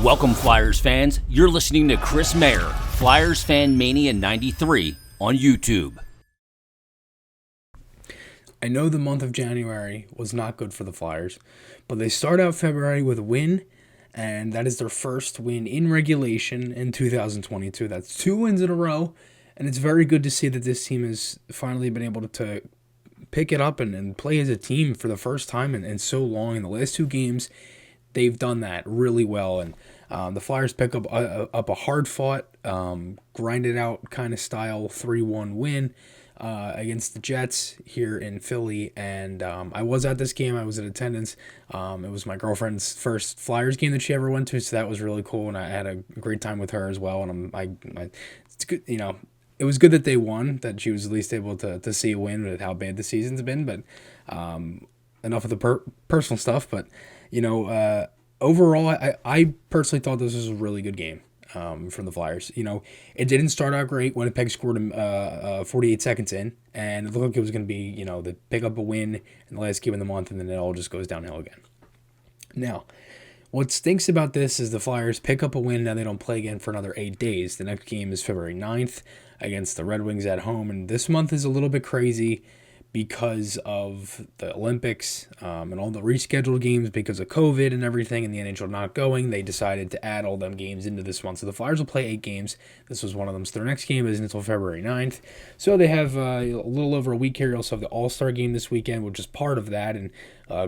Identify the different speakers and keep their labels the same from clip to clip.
Speaker 1: Welcome, Flyers fans. You're listening to Chris Mayer, Flyers Fan Mania 93 on YouTube.
Speaker 2: I know the month of January was not good for the Flyers, but they start out February with a win, and that is their first win in regulation in 2022. That's 2 wins in a row, and it's very good to see that this team has finally been able to pick it up and play as a team for the first time in so long. In the last 2 games, they've done that really well, and the Flyers pick up a hard-fought, grinded-out kind of style 3-1 win against the Jets here in Philly, and I was at this game. I was in attendance. It was my girlfriend's first Flyers game that she ever went to, so that was really cool, and I had a great time with her as well. And it's good, it was good that they won, that she was at least able to see a win with how bad the season's been. But enough of the personal stuff. But overall, I personally thought this was a really good game from the Flyers. It didn't start out great. Winnipeg scored 48 seconds in, and it looked like it was going to be, the pick up a win in the last game of the month, and then it all just goes downhill again. Now, what stinks about this is the Flyers pick up a win. Now they don't play again for another 8 days. The next game is February 9th against the Red Wings at home, and this month is a little bit crazy because of the Olympics and all the rescheduled games because of COVID and everything, and the NHL not going. They decided to add all them games into this month. So the Flyers will play 8 games. This was one of them. So their next game isn't until February 9th. So they have a little over a week here. You also have the All-Star game this weekend, which is part of that, and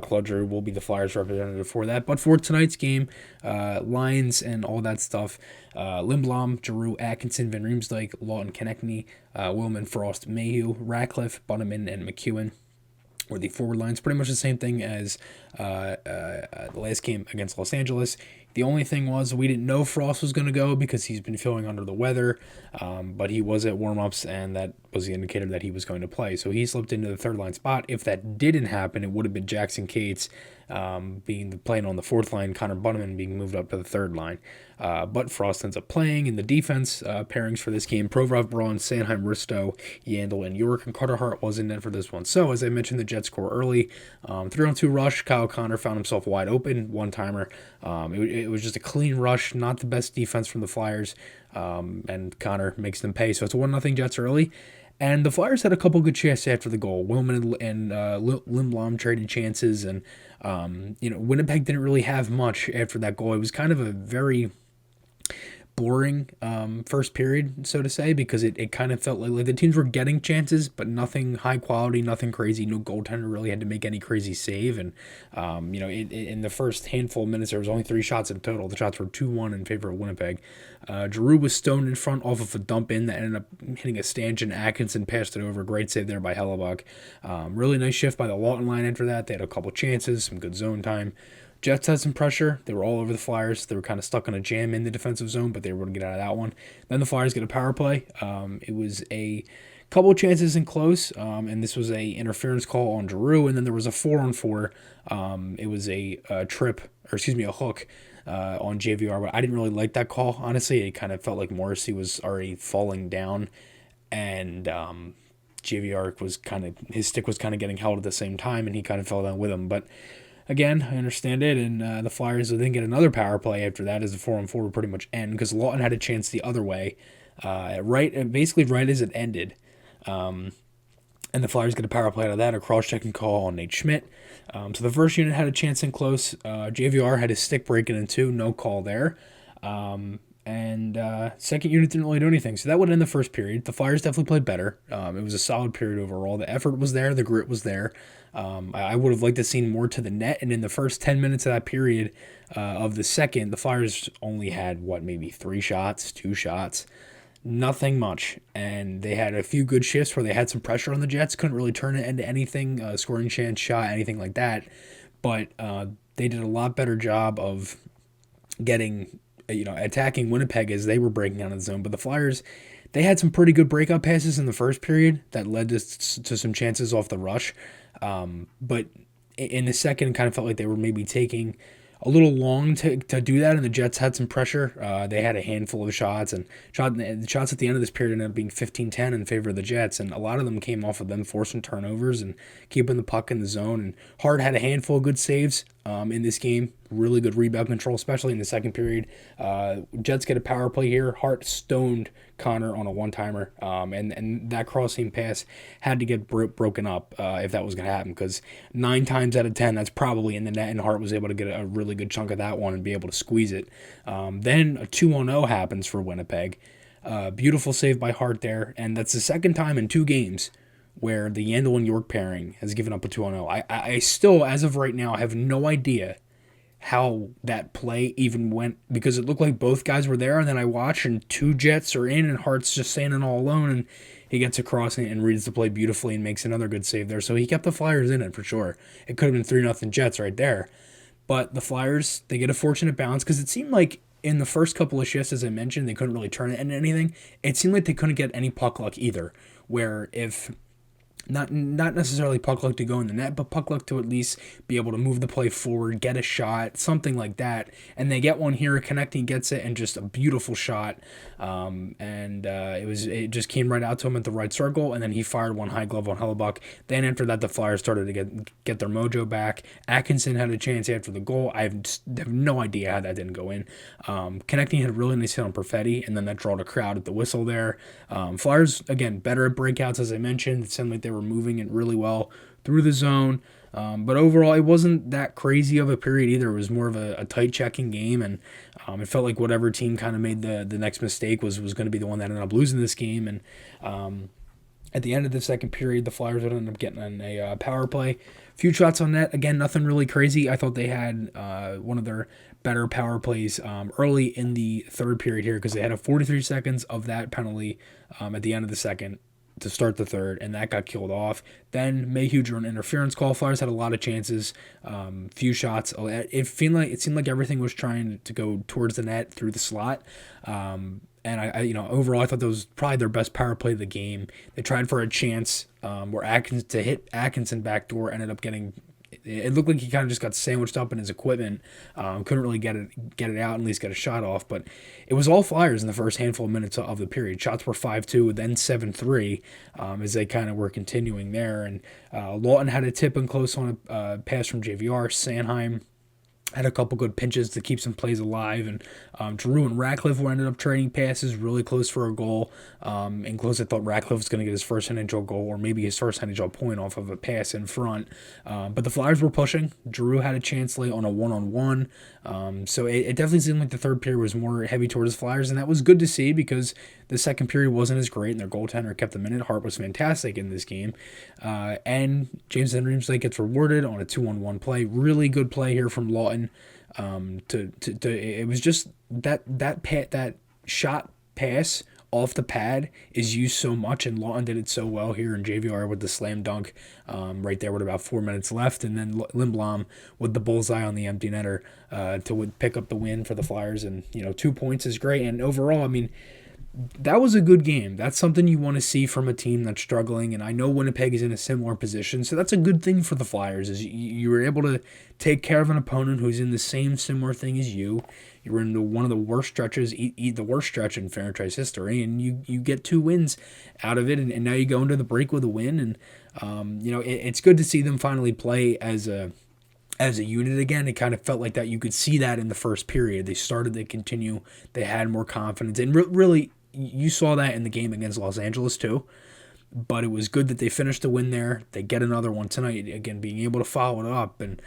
Speaker 2: Claude Giroux will be the Flyers representative for that. But for tonight's game, lines and all that stuff, Lindblom, Giroux, Atkinson, Van Riemsdyk, Lawton, Konechny, Willman, Frost, Mayhew, Ratcliffe, Bunneman, and McEwen were the forward lines. Pretty much the same thing as the last game against Los Angeles. The only thing was we didn't know Frost was going to go because he's been feeling under the weather, but he was at warm-ups, and that was the indicator that he was going to play. So he slipped into the third-line spot. If that didn't happen, it would have been Jackson Cates playing on the fourth line, Connor Bunneman being moved up to the third line. But Frost ends up playing in the defense pairings for this game. Provorov, Braun, Sanheim, Risto, Yandel, and York, and Carter Hart was in net for this one. So, as I mentioned, the Jets score early. 3-on-2 rush. Kyle Connor found himself wide open, one-timer. It was just a clean rush, not the best defense from the Flyers, and Connor makes them pay. So it's a 1-0 Jets early. And the Flyers had a couple good chances after the goal. Willman and Lindblom traded chances, and Winnipeg didn't really have much after that goal. It was kind of a very boring first period, so to say, because it kind of felt like the teams were getting chances, but nothing high quality, nothing crazy. No goaltender really had to make any crazy save, and in the first handful of minutes there was only 3 shots in total. The shots were 2-1 in favor of Winnipeg. Giroux was stoned in front off of a dump in that ended up hitting a stanchion. Atkinson passed it over. Great save there by Hellebuck. Really nice shift by the Lawton line after that. They had a couple chances, some good zone time. Jets had some pressure. They were all over the Flyers. They were kind of stuck on a jam in the defensive zone, but they were able to get out of that one. Then the Flyers get a power play. It was a couple of chances in close, and this was a interference call on Giroux, and then there was a 4-on-4. It was a hook on JVR, but I didn't really like that call. Honestly, it kind of felt like Morrissey was already falling down, and JVR his stick was kind of getting held at the same time, and he kind of fell down with him, but again, I understand it, and the Flyers would then get another power play after that as the 4-on-4 would pretty much end because Lawton had a chance the other way, right as it ended. And the Flyers get a power play out of that, a cross-checking call on Nate Schmidt. So the first unit had a chance in close. JVR had his stick breaking in two, no call there. And second unit didn't really do anything. So that would end the first period. The Flyers definitely played better. It was a solid period overall. The effort was there. The grit was there. I would have liked to see more to the net. And in the first 10 minutes of that period of the second, the Flyers only had, maybe 3 shots, 2 shots. Nothing much. And they had a few good shifts where they had some pressure on the Jets. Couldn't really turn it into anything, scoring chance, shot, anything like that. But they did a lot better job of getting... attacking Winnipeg as they were breaking out of the zone. But the Flyers, they had some pretty good breakout passes in the first period that led to some chances off the rush. But in the second, it kind of felt like they were maybe taking a little long to do that, and the Jets had some pressure. They had a handful of shots, and the shots at the end of this period ended up being 15-10 in favor of the Jets, and a lot of them came off of them forcing turnovers and keeping the puck in the zone. And Hart had a handful of good saves. in this game. Really good rebound control, especially in the second period. Jets get a power play here. Hart stoned Connor on a one-timer, and that crossing pass had to get broken up if that was going to happen, because 9 times out of 10 that's probably in the net, and Hart was able to get a really good chunk of that one and be able to squeeze it. Then a 2-on-0 happens for Winnipeg. Beautiful save by Hart there, and that's the second time in 2 games where the Yandel and York pairing has given up a 2-on-0. I still, as of right now, have no idea how that play even went, because it looked like both guys were there, and then I watch and 2 Jets are in and Hart's just standing all alone, and he gets across and reads the play beautifully and makes another good save there. So he kept the Flyers in it for sure. It could have been 3-0 Jets right there. But the Flyers, they get a fortunate bounce, because it seemed like in the first couple of shifts, as I mentioned, they couldn't really turn it into anything. It seemed like they couldn't get any puck luck either, where if not necessarily puck luck to go in the net, but puck luck to at least be able to move the play forward, get a shot, something like that. And they get one here, Connecting gets it, and just a beautiful shot. It just came right out to him at the right circle, and then he fired one high glove on Hellebuck. Then after that, the Flyers started to get their mojo back. Atkinson had a chance after the goal. I have no idea how that didn't go in. Connecting had a really nice hit on Perfetti, and then that drawed a crowd at the whistle there. Flyers, again, better at breakouts, as I mentioned. It seemed like they were moving it really well through the zone. But overall, it wasn't that crazy of a period either. It was more of a tight checking game, and it felt like whatever team kind of made the next mistake was going to be the one that ended up losing this game. And at the end of the second period, the Flyers would end up getting a power play. Few shots on net. Again, nothing really crazy. I thought they had one of their better power plays early in the third period here, because they had a 43 seconds of that penalty at the end of the second to start the third, and that got killed off. Then Mayhew drew an interference call. Flyers had a lot of chances, few shots. It seemed like everything was trying to go towards the net through the slot. And overall, I thought that was probably their best power play of the game. They tried for a chance where Atkinson backdoor ended up getting. It looked like he kind of just got sandwiched up in his equipment. Couldn't really get it out and at least get a shot off. But it was all Flyers in the first handful of minutes of the period. Shots were 5-2, then 7-3 as they kind of were continuing there. And Lawton had a tip in close on a pass from JVR. Sanheim had a couple good pinches to keep some plays alive, and Drew and Ratcliffe ended up trading passes really close for a goal. In close, I thought Ratcliffe was going to get his first NHL goal, or maybe his first NHL point off of a pass in front. But the Flyers were pushing. Drew had a chance late on a one-on-one. So it definitely seemed like the third period was more heavy towards the Flyers, and that was good to see, because the second period wasn't as great, and their goaltender kept them in it. Hart was fantastic in this game. And James Henry gets rewarded on a 2-on-1 play. Really good play here from Lawton. It was just that shot pass off the pad is used so much, and Lawton did it so well here in JVR with the slam dunk right there with about 4 minutes left, and then Lindblom with the bullseye on the empty netter to pick up the win for the Flyers. And 2 points is great, and overall, I mean, that was a good game. That's something you want to see from a team that's struggling, and I know Winnipeg is in a similar position, so that's a good thing for the Flyers, is you were able to take care of an opponent who's in the same similar thing as you. You were into one of the worst stretches, the worst stretch in franchise history, and you get 2 wins out of it, and now you go into the break with a win, and it's good to see them finally play as a unit again. It kind of felt like that. You could see that in the first period. They started, they continue, they had more confidence, and really, you saw that in the game against Los Angeles too. But it was good that they finished the win there. They get another one tonight, again, being able to follow it up. And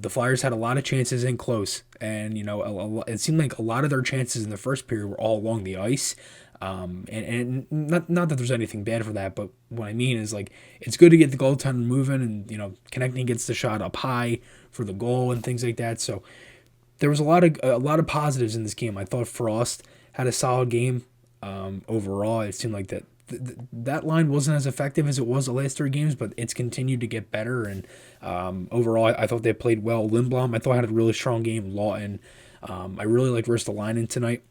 Speaker 2: the Flyers had a lot of chances in close. And, it seemed like a lot of their chances in the first period were all along the ice. And not that there's anything bad for that, but what I mean is, like, it's good to get the goaltender moving, and, Connecting gets the shot up high for the goal and things like that. So there was a lot of positives in this game. I thought Frost had a solid game. Overall, it seemed like that line wasn't as effective as it was the last 3 games, but it's continued to get better. And overall, I thought they played well. Lindblom, I thought, had a really strong game. Lawton, I really liked Ristolainen tonight.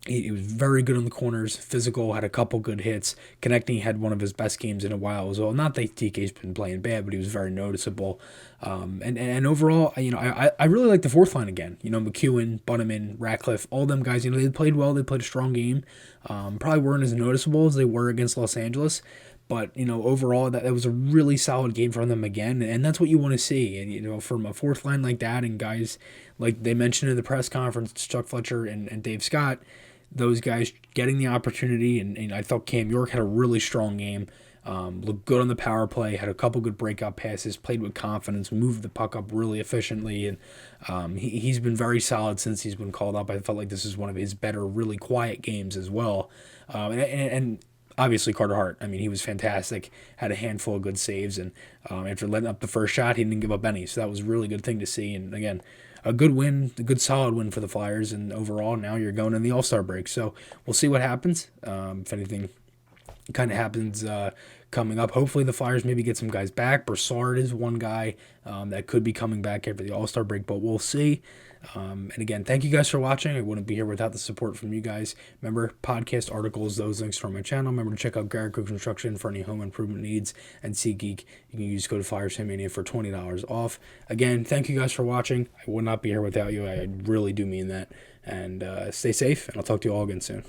Speaker 2: He was very good on the corners, physical, had a couple good hits. Connecting had one of his best games in a while as well. Not that TK's been playing bad, but he was very noticeable. And overall, I really like the fourth line again. McEwen, Bunneman, Ratcliffe, all them guys, they played well. They played a strong game. Probably weren't as noticeable as they were against Los Angeles, But, overall, that was a really solid game from them again, and that's what you want to see. And, from a fourth line like that, and guys like they mentioned in the press conference, Chuck Fletcher and Dave Scott, those guys getting the opportunity, and I thought Cam York had a really strong game. Looked good on the power play, had a couple good breakout passes, played with confidence, moved the puck up really efficiently, and he's been very solid since he's been called up. I felt like this is one of his better, really quiet games as well. And obviously Carter Hart, I mean, he was fantastic, had a handful of good saves, and after letting up the first shot, he didn't give up any, so that was a really good thing to see. And again, a good win, a good solid win for the Flyers, and overall now you're going in the All-Star break, so we'll see what happens. If anything kind of happens coming up. Hopefully the Flyers maybe get some guys back. Brassard is one guy that could be coming back after the All-Star break, but we'll see. And again, thank you guys for watching. I wouldn't be here without the support from you guys. Remember, podcast, articles, those links are on my channel. Remember to check out Garrett Group Construction for any home improvement needs, and SeatGeek. You can use code FlyersFanMania for $20 off. Again, thank you guys for watching. I would not be here without you. I really do mean that. And stay safe, and I'll talk to you all again soon.